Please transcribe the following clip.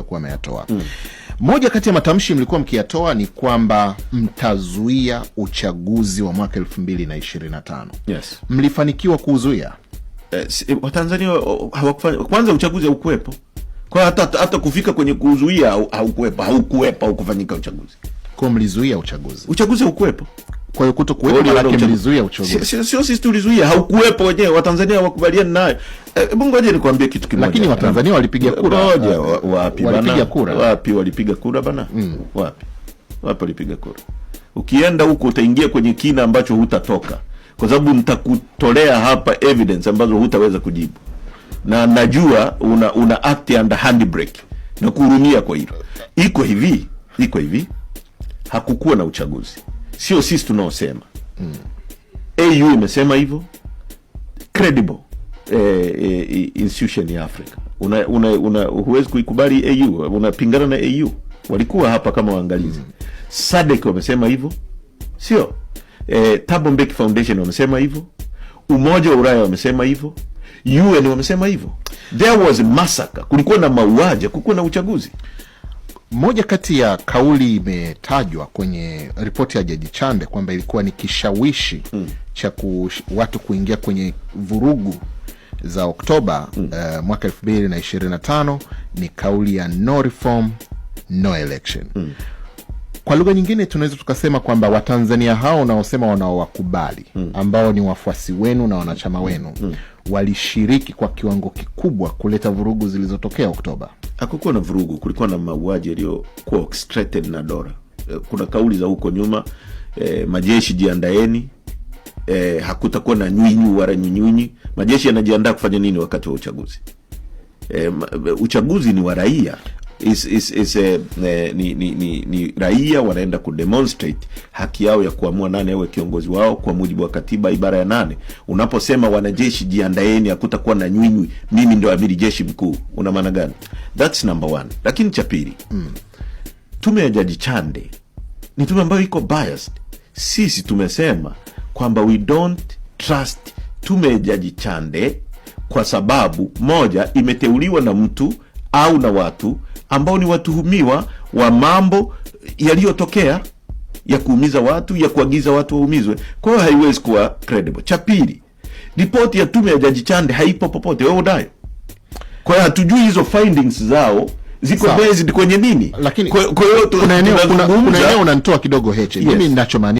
kuwa ameyatoa. Moja kati ya matamshi mlikuwa mkiyatoa ni kwamba mtazuia uchaguzi wa mwaka 2025. Yes. Mlifanikiwa kuzuia? Watanzania hawakufanya. Kwanza uchaguzi haukuwepo. Kwa hata kufika kwenye kuzuia haukuwepo kufanyika uchaguzi. Kwa mlizuia uchaguzi. Uchaguzi haukuwepo. Kwa hiyo kutokuwepo maana mlizuia uchaguzi. Sio sisi tulizuia, haukuwepo wenyewe. Watanzania hawakubaliana nayo. Ngoja nikwambie kitu kimoja. Lakini Watanzania walipiga kura. Wapi bana? Walipiga kura. Wapi walipiga kura bana? Wapi walipiga kura? Ukienda huko utaingia kwenye kina ambacho hutatoka. Kwa sababu nitakutolea hapa evidence ambazo hutaweza kujibu. Na najua una act under handbrake na kuhurumia kwa hilo. Iko hivi. Hakukuwa na uchaguzi. Sio sisi tunaosema. AU imesema hivyo. Credible institution ya Afrika. Huwezi kuikubali AU, unapingana na AU. Walikuwa hapa kama waangalizi. SADC wamesema hivyo. Sio? Thabo Mbeki Foundation wamesema hivyo. Umoja wa Ulaya wamesema hivyo. UN wamesema hivyo. There was a massacre. Kulikuwa na mauaji, kulikuwa na uchaguzi. Moja kati ya kauli imetajwa kwenye ripoti ya Jaji Chande kwamba ilikuwa ni kishawishi cha watu kuingia kwenye vurugu za Oktoba mwaka 2025 ni kauli ya no reform, no election. Kwa lugha nyingine tunaweza tukasema kwamba Watanzania hao unaosema wanaowakubali ambao ni wafuasi wenu na wanachama wenu walishiriki kwa kiwango kikubwa kuleta vurugu zilizotokea Oktoba. Hakukuwa na vurugu, kulikuwa na mauaji yaliyokuwa orchestrated na dola. Kuna kauli za huko nyuma, majeshi jiandaeni, hakutakuwa na nyinyi wala nyinyi. Majeshi yanajiandaa kufanya nini wakati wa uchaguzi? Uchaguzi ni wa raia. Ni raia wanaenda kudemonstrate haki yao ya kuamua nani awe kiongozi wao kwa mujibu wa katiba ibara ya 8. Unaposema wanajeshi jiandaeni, hakutakuwa na nyinyi, mimi ndio amiri jeshi mkuu, una maana gani? That's number one. Lakini cha pili, tume ya Jaji Chande ni tume ambayo iko biased. Sisi tumesema kwamba we don't trust tume ya Jaji Chande kwa sababu moja, imeteuliwa na mtu au na watu ambao ni watuhumiwa wa mambo yaliyotokea ya kuumiza watu, ya kuagiza watu waumizwe. Kwa hiyo haiwezi kuwa credible. Cha pili, ripoti ya tume ya Jaji Chande haipo popote, wewe unayo. Kwa hiyo hatujui hizo findings zao ziko based kwenye nini. Lakini kwa hiyo kuna eneo unanitoa kidogo heche. Mimi ninachomaanisha